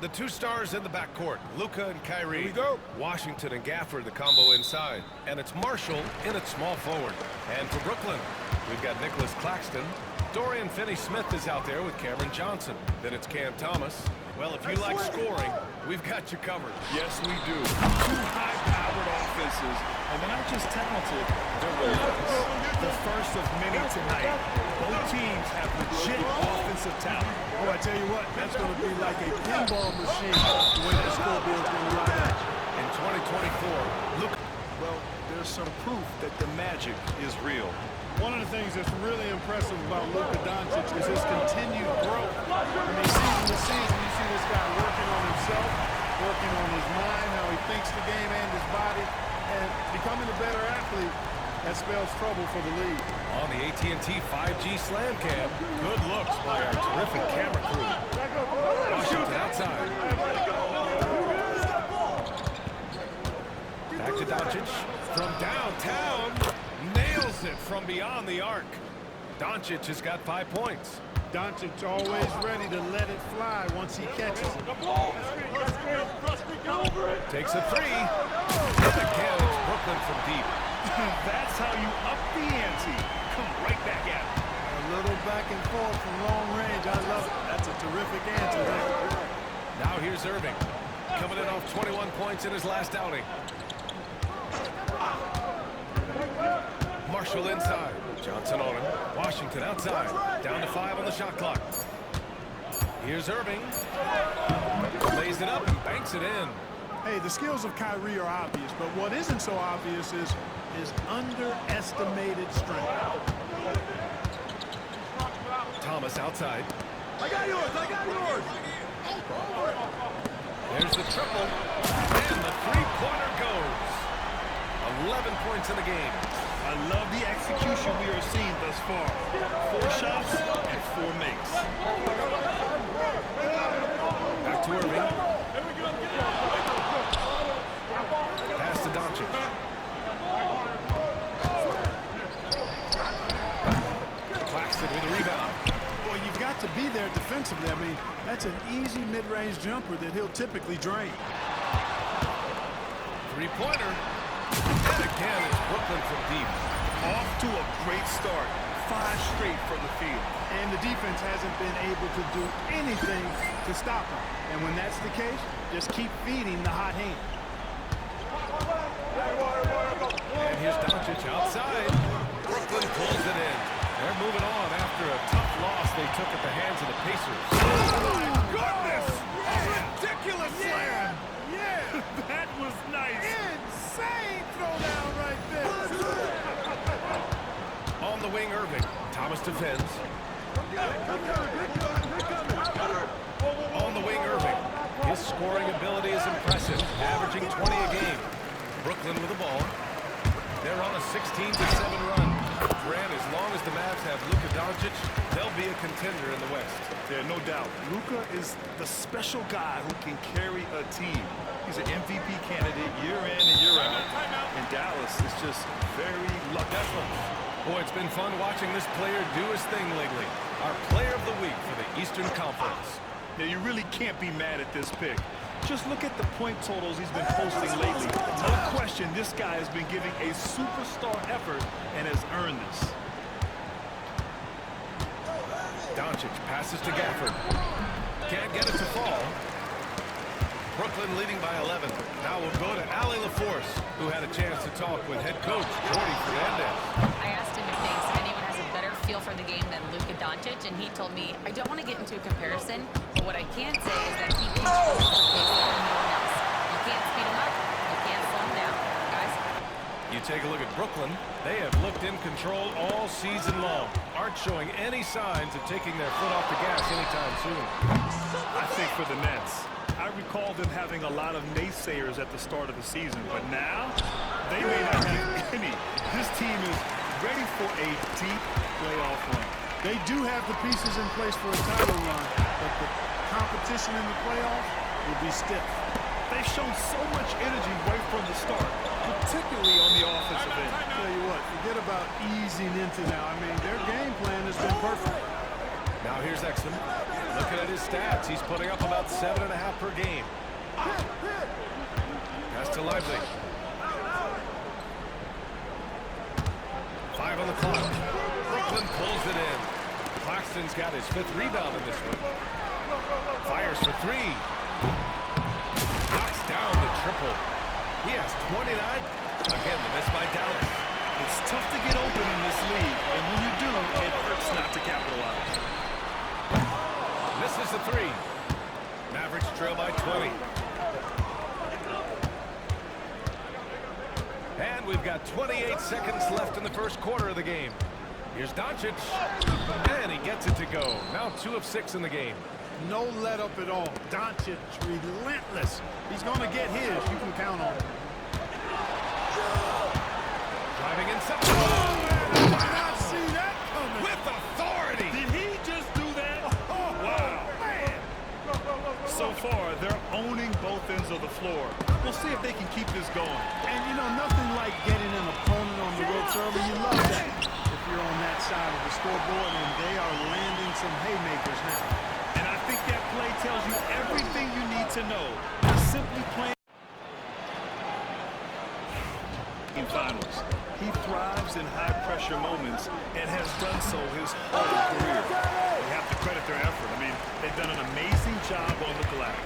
The two stars in the backcourt, Luka and Kyrie. Here we go. Washington and Gafford, the combo inside. And it's Marshall in at small forward. And for Brooklyn, we've got Nicholas Claxton. Dorian Finney-Smith is out there with Cameron Johnson. Then it's Cam Thomas. Well, if you like scoring, we've got you covered. Yes, we do. Two high-powered offenses, and they're not just talented, they're relentless. The first of many tonight. Both teams have legit offensive talent. Oh, I tell you what, that's going to be like a pinball machine the way that scoreboard's going to line up. In 2024, Luka. Well, there's some proof that the magic is real. One of the things that's really impressive about Luka Doncic is his continued growth. I mean, season to season, you see this guy working on himself, working on his mind, how he thinks the game and his body, and becoming a better athlete. That spells trouble for the league. On the AT&T 5G Slam Cam, good looks by our terrific camera crew. Washington outside. Back to Doncic from downtown. Nails it from beyond the arc. Doncic has got 5 points. Doncic always ready to let it fly once he catches it. Takes a three. And again, it's Brooklyn from deep. That's how you up the ante. Come right back at it. A little back and forth from long range. I love it. That's a terrific answer there. Now here's Irving. Coming in off 21 points in his last outing. Marshall inside. Johnson on him. Washington outside. Down to 5 on the shot clock. Here's Irving. Lays it up and banks it in. Hey, the skills of Kyrie are obvious, but what isn't so obvious is his underestimated strength. Thomas outside. I got yours. I got yours. There's the triple. And the three-pointer goes. 11 points in the game. I love the execution we are seeing thus far. 4 shots and 4 makes. Back to Irving. Pass to Doncic. Claxton with a rebound. Boy, you've got to be there defensively. I mean, that's an easy mid-range jumper that he'll typically drain. Three-pointer. And again, it's Brooklyn from deep. Off to a great start. 5 straight from the field. And the defense hasn't been able to do anything to stop him. And when that's the case, just keep feeding the hot hand. And here's Doncic outside. Brooklyn pulls it in. They're moving on after a tough loss they took at the hands of the Pacers. Oh, my goodness! A ridiculous slam! Yeah! That was nice. Insane throwdown right there. On the wing, Irving. Thomas defends. On the wing, Irving. His scoring ability is impressive, averaging 20 a game. Brooklyn with the ball. They're on a 16-7 run. Grant, as long as the Mavs have Luka Doncic, they'll be a contender in the West. Yeah, no doubt. Luka is the special guy who can carry a team. He's an MVP candidate year in and year out. And Dallas is just very lucky. Boy, it's been fun watching this player do his thing lately. Our player of the week for the Eastern Conference. Yeah, you really can't be mad at this pick. Just look at the point totals he's been posting lately. No question, this guy has been giving a superstar effort and has earned this. Doncic passes to Gafford. Can't get it to fall. Brooklyn leading by 11. Now we'll go to Allie LaForce, who had a chance to talk with head coach Jordy Fernandez. I asked him if thinks anyone has a better feel for the game than Luka Doncic, and he told me, I don't want to get into a comparison, but what I can say is that he controls the pace like no one else. You can't speed him up, you can't slow him down. Guys? You take a look at Brooklyn. They have looked in control all season long. Aren't showing any signs of taking their foot off the gas anytime soon. I think for the Nets, I recall them having a lot of naysayers at the start of the season, but now they may not have any. This team is ready for a deep playoff run. They do have the pieces in place for a title run, but the competition in the playoffs will be stiff. They've shown so much energy right from the start, particularly on the offensive end. Tell you what, forget about easing into now. I mean, their game plan has been perfect. Now here's Exum. Looking at his stats, he's putting up about 7.5 per game. Pass to Lively. 5 on the clock. Brooklyn pulls it in. Claxton's got his 5th rebound in this one. Fires for 3. Knocks down the triple. He has 29. Again, the miss by Dallas. It's tough to get open in this league, and when you do, it hurts not to capitalize. Misses the 3. Mavericks trail by 20. And we've got 28 seconds left in the first quarter of the game. Here's Doncic, and he gets it to go. Now 2 of 6 in the game. No let up at all. Doncic, relentless. He's going to get his. You can count on it. Driving inside. Oh, man, I did not see that coming. With authority. Did he just do that? Wow. Man. So far, they're owning both ends of the floor. We'll see if they can keep this going. And, you know, nothing like getting an opponent on the ropes early. You love that if you're on that side of the scoreboard, and they are landing some haymakers now. And I think that play tells you everything you need to know. Simply playing in finals. He thrives in high-pressure moments and has done so his whole career. You have to credit their effort. I mean, they've done an amazing job on the glass.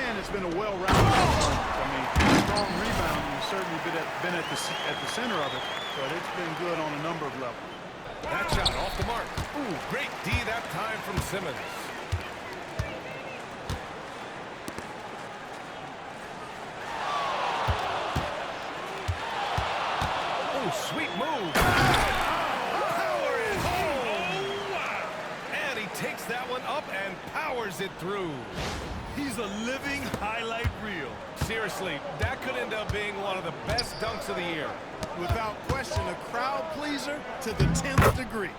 And it's been a well-rounded performance. I mean, strong rebound and certainly been at the center of it, but it's been good on a number of levels. That shot off the mark. Ooh, great D that time from Simmons. Oh, sweet move. Power is home. And he takes that one up and powers it through. He's a living highlight reel. Seriously, that could end up being one of the best dunks of the year. Without question, a crowd pleaser to the 10th degree.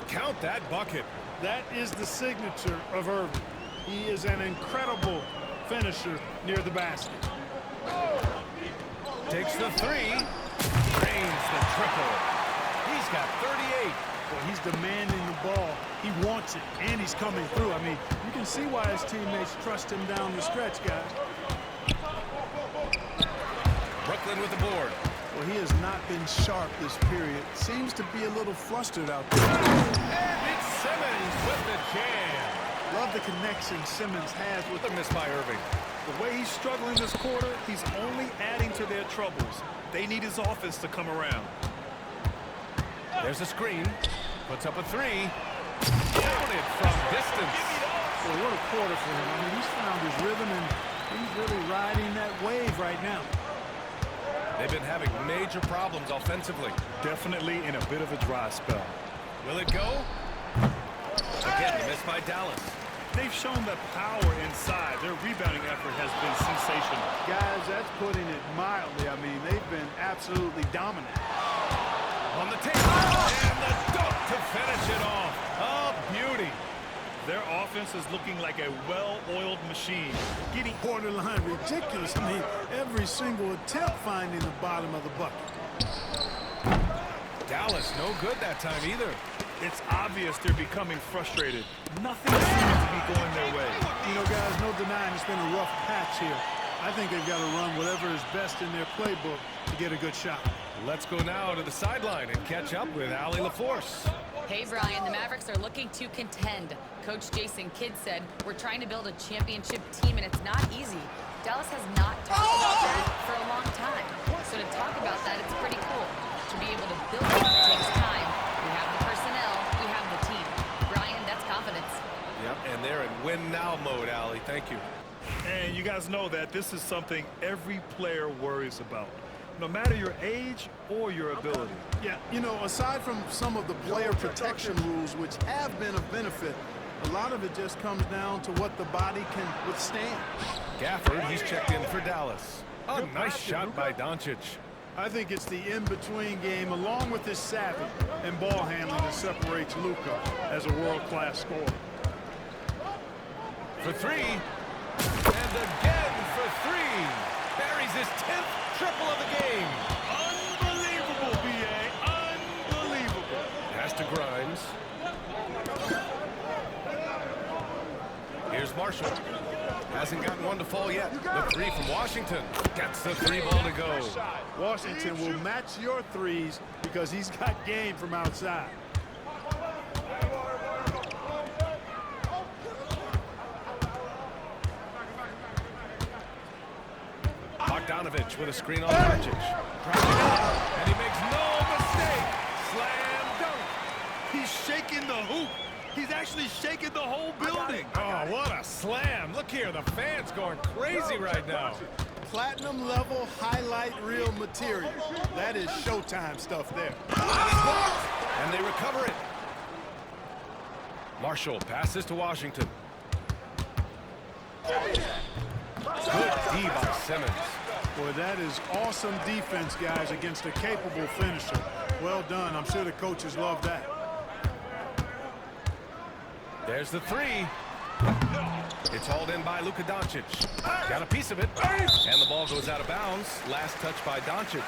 Count that bucket. That is the signature of Irving. He is an incredible finisher near the basket. Takes the 3. Drains the triple. He's got 38. Well, he's demanding the ball. He wants it, and he's coming through. I mean, you can see why his teammates trust him down the stretch, guys. Brooklyn with the board. Well, he has not been sharp this period. Seems to be a little flustered out there. And it's Simmons with the jam. Love the connection Simmons has with The miss by Irving. The way he's struggling this quarter, he's only adding to their troubles. They need his offense to come around. There's a screen. Puts up a 3. Counted from distance. Well, what a quarter for him. I mean, he's found his rhythm, and he's really riding that wave right now. They've been having major problems offensively. Definitely in a bit of a dry spell. Will it go? Again, the miss by Dallas. They've shown the power inside. Their rebounding effort has been sensational. Guys, that's putting it mildly. I mean, they've been absolutely dominant. On the table. And the dunk to finish it off. A beauty. Their offense is looking like a well-oiled machine. Getting Borderline ridiculous. I mean, every single attempt finding the bottom of the bucket. Dallas no good that time either. It's obvious they're becoming frustrated. Nothing seems to be going their way. You know, guys, no denying it's been a rough patch here. I think they've got to run whatever is best in their playbook to get a good shot. Let's go now to the sideline and catch up with Allie LaForce. Hey, Brian, the Mavericks are looking to contend. Coach Jason Kidd said, we're trying to build a championship team, and it's not easy. Dallas has not talked about that for a long time. So to talk about that, it's pretty cool. To be able to build it takes time. We have the personnel, we have the team. Brian, that's confidence. Yep, and they're in win-now mode, Allie. Thank you. And you guys know that this is something every player worries about, no matter your age or your ability. Yeah, you know, aside from some of the player protection rules, which have been of benefit, a lot of it just comes down to what the body can withstand. Gafford, he's checked in for Dallas. A nice shot by Doncic. I think it's the in-between game, along with his savvy and ball handling, that separates Luka as a world-class scorer. For 3. And again for 3. Buries his 10th triple of the game. Unbelievable, B.A. Unbelievable. Pass to Grimes. Marshall. Hasn't gotten one to fall yet. The three from Washington. Gets the three ball to go. Washington will match your threes because he's got game from outside. Bogdanovich with a screen on Doncic. And he makes no mistake. Slam dunk. He's shaking the hoop. He's actually shaking the whole building. Oh, what a slam. Look here, the fans going crazy right now. Platinum level highlight reel material. That is Showtime stuff there. And they recover it. Marshall passes to Washington. Good D by Simmons. Boy, that is awesome defense, guys, against a capable finisher. Well done. I'm sure the coaches love that. There's the three. It's hauled in by Luka Doncic. Got a piece of it. And the ball goes out of bounds. Last touch by Doncic.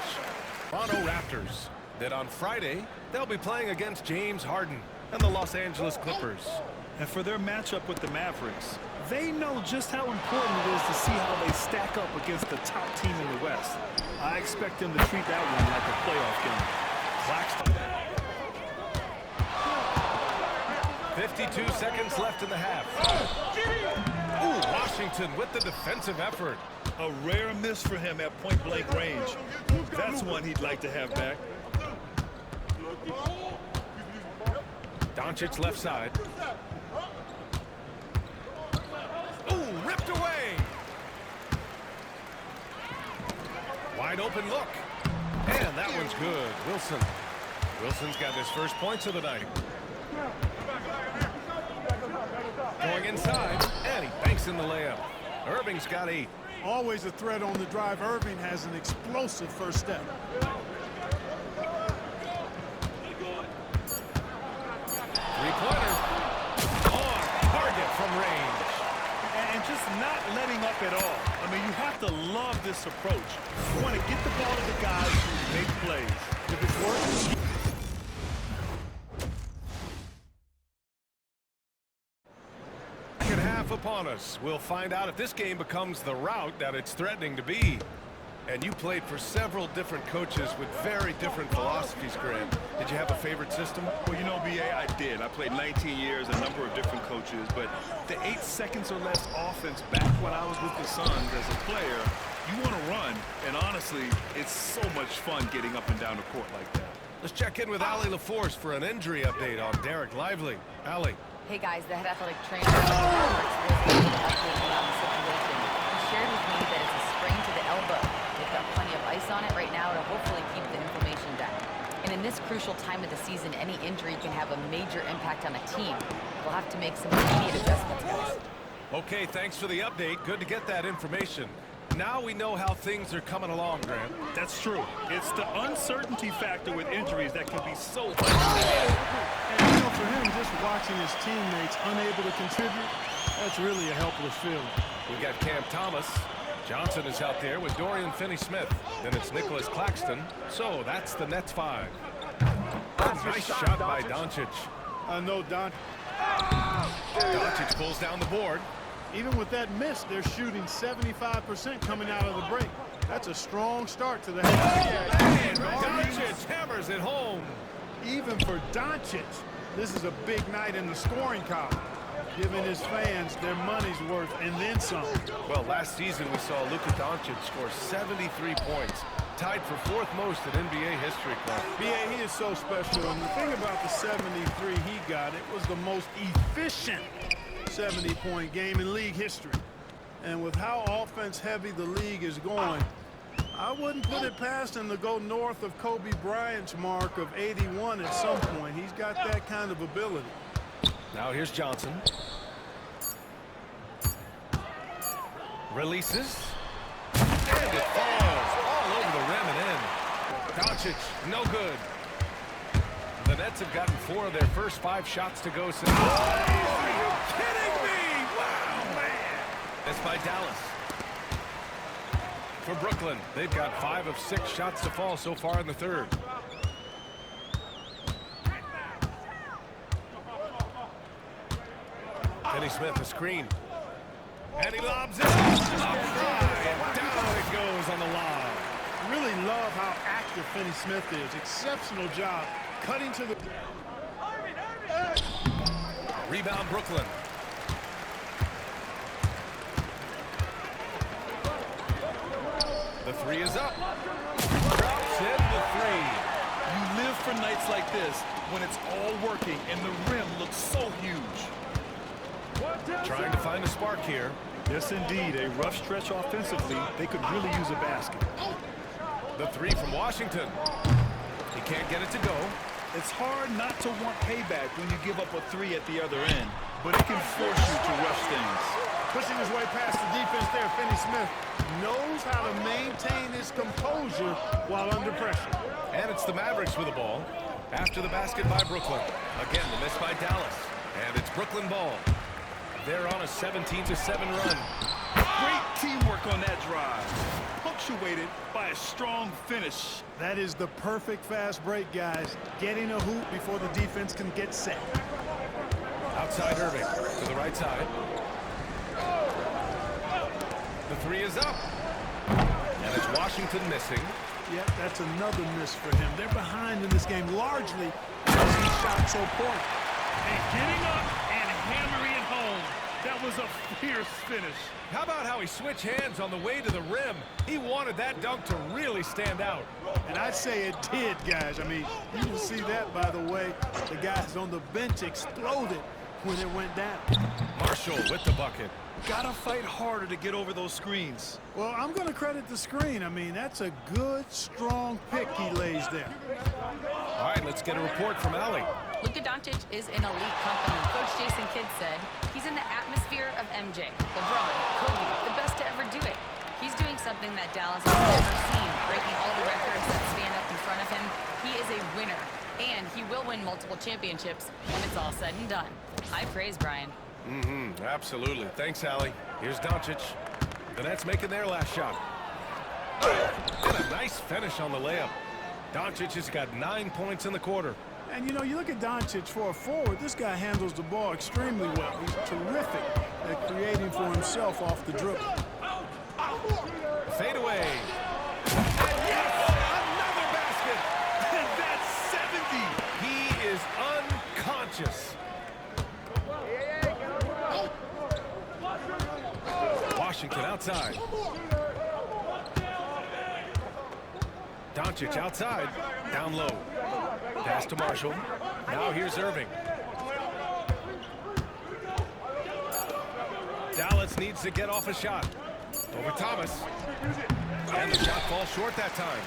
Toronto Raptors. Then on Friday, they'll be playing against James Harden and the Los Angeles Clippers. And for their matchup with the Mavericks, they know just how important it is to see how they stack up against the top team in the West. I expect them to treat that one like a playoff game. Claxton. 52 seconds left in the half. Ooh, Washington with the defensive effort. A rare miss for him at point-blank range. That's one he'd like to have back. Doncic left side. Ooh, ripped away. Wide open look. And that one's good. Wilson's got his first points of the night. Going inside, and he banks in the layup. Irving's got 8. Always a threat on the drive. Irving has an explosive first step. Three-pointer. On target from range. And just not letting up at all. I mean, you have to love this approach. You want to get the ball to the guys who make plays. If it's working. Second half upon us. We'll find out if this game becomes the route that it's threatening to be. And you played for several different coaches with very different philosophies, Grant. Did you have a favorite system? Well, you know, B.A., I did. I played 19 years, a number of different coaches, but the 8 seconds or less offense back when I was with the Suns as a player, you want to run, and honestly, it's so much fun getting up and down the court like that. Let's check in with Allie LaForce for an injury update on Derek Lively. Allie. Hey guys, the head athletic trainer for the Mavericks was able to update me on the situation. He shared with me that it's a sprain to the elbow. They've got plenty of ice on it right now to hopefully keep the inflammation down. And in this crucial time of the season, any injury can have a major impact on a team. We'll have to make some immediate adjustments, guys. Okay, thanks for the update. Good to get that information. Now we know how things are coming along, Grant. That's true. It's the uncertainty factor with injuries that can be so unpredictable. And you know, for him, just watching his teammates unable to contribute, that's really a helpless feeling. We got Cam Thomas. Johnson is out there with Dorian Finney-Smith. Then it's Nicholas Claxton. So that's the Nets 5. Nice shot by Doncic. I know Doncic. Doncic pulls down the board. Even with that miss, they're shooting 75% coming out of the break. That's a strong start to the half. And Doncic hammers it home. Even for Doncic, this is a big night in the scoring column, giving his fans their money's worth and then some. Well, last season we saw Luka Doncic score 73 points, tied for 4th most in NBA history. B.A., he is so special, and the thing about the 73 he got, it was the most efficient 70-point game in league history. And with how offense-heavy the league is going, I wouldn't put it past him to go north of Kobe Bryant's mark of 81 at some point. He's got that kind of ability. Now here's Johnson. Releases. And it falls all over the rim and in. Doncic, no good. The Nets have gotten 4 of their first 5 shots to go since. Are you kidding me? Wow, man. That's by Dallas. For Brooklyn, they've got 5 of 6 shots to fall so far in the 3rd. Finney-Smith, a screen. And he lobs it up high, and down it goes on the lob. Really love how active Finney Smith is. Exceptional job cutting to the... Rebound Brooklyn. The three is up. Drops in the three. You live for nights like this when it's all working and the rim looks so huge. Trying to find a spark here. Yes, indeed. A rough stretch offensively. They could really use a basket. The three from Washington. He can't get it to go. It's hard not to want payback when you give up a three at the other end, but it can force you to rush things. Pushing his way past the defense there, Finney Smith knows how to maintain his composure while under pressure. And it's the Mavericks with the ball. After the basket by Brooklyn. Again, the miss by Dallas. And it's Brooklyn ball. They're on a 17-7 run. Great teamwork on that drive. Punctuated by a strong finish. That is the perfect fast break, guys. Getting a hoop before the defense can get set. Outside Irving to the right side. The three is up. And it's Washington missing. Yep, that's another miss for him. They're behind in this game largely because he shot so poorly. And getting up and hammering it home. That was a fierce finish. How about how he switched hands on the way to the rim? He wanted that dunk to really stand out. And I'd say it did, guys. I mean, you can see that, by the way. The guys on the bench exploded when it went down. Marshall with the bucket. Gotta fight harder to get over those screens. Well, I'm going to credit the screen. I mean, that's a good, strong pick he lays there. All right, let's get a report from Allie. Luka Doncic is in elite company. Coach Jason Kidd said he's in the atmosphere of MJ, LeBron, Kobe, the best to ever do it. He's doing something that Dallas has never seen, breaking all the records that stand up in front of him. He is a winner, and he will win multiple championships when it's all said and done. High praise, Brian. Absolutely. Thanks, Allie. Here's Doncic. The Nets making their last shot. And a nice finish on the layup. Doncic has got 9 points in the quarter. And, you know, you look at Doncic for a forward, this guy handles the ball extremely well. He's terrific at creating for himself off the dribble. Fade away. And yes, another basket. And that's 70. He is unconscious. Washington outside. Doncic outside. Down low. Pass to Marshall. Now here's Irving. Dallas needs to get off a shot. Over Thomas. And the shot falls short that time.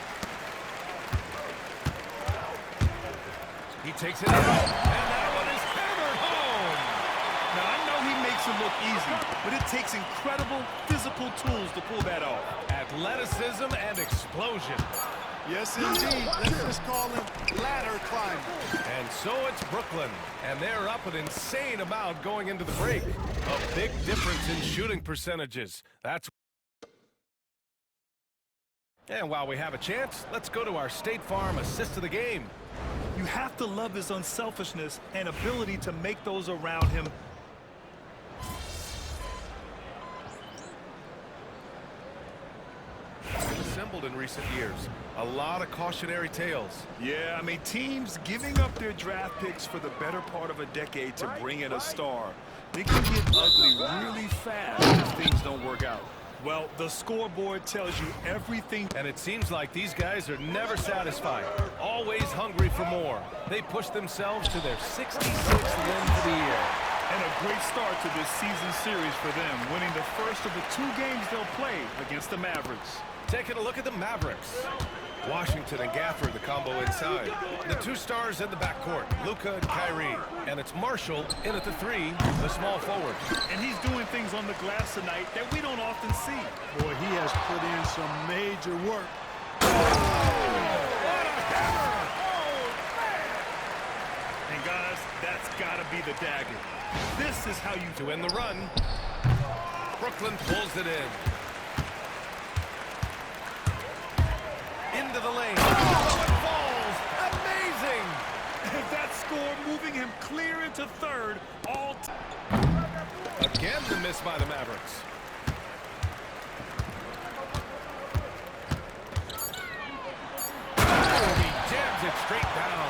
He takes it out. And that one is hammered home. Now, I know he makes it look easy, but it takes incredible physical tools to pull that off. Athleticism and explosion. Yes, indeed. Let's just call him ladder climbing. And so it's Brooklyn, and they're up an insane amount going into the break. A big difference in shooting percentages. That's. And while we have a chance, let's go to our State Farm assist of the game. You have to love his unselfishness and ability to make those around him. Assembled in recent years. A lot of cautionary tales. Yeah, I mean, teams giving up their draft picks for the better part of a decade to bring in a star. They can get ugly really fast if things don't work out. Well, the scoreboard tells you everything. And it seems like these guys are never satisfied. Always hungry for more. They push themselves to their 66th win for the year. And a great start to this season series for them, winning the first of the 2 games they'll play against the Mavericks. Taking a look at the Mavericks. Washington and Gafford, the combo inside. The 2 stars in the backcourt, Luka and Kyrie. And it's Marshall in at the 3, the small forward. And he's doing things on the glass tonight that we don't often see. Boy, he has put in some major work. And guys, that's got to be the dagger. This is how you To win the run. Brooklyn pulls it in. Into the lane. Oh, it falls. Amazing. And that score moving him clear into third. Again, the miss by the Mavericks. straight down.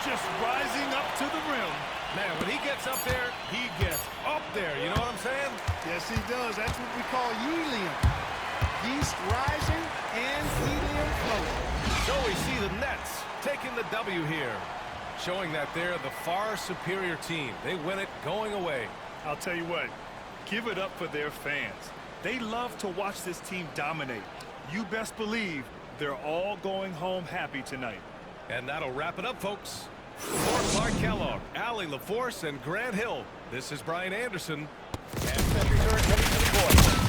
Just rising up to the rim. Man, when he gets up there, he gets up there. You know what I'm saying? Yes, he does. That's what we call helium. Yeast rising and helium floating. So we see the Nets taking the W here, showing that they're the far superior team. They win it going away. I'll tell you what, give it up for their fans. They love to watch this team dominate. You best believe they're all going home happy tonight. And that'll wrap it up, folks. For Clark Kellogg, Allie LaForce, and Grant Hill, this is Brian Anderson. And Century Turret heading to the court.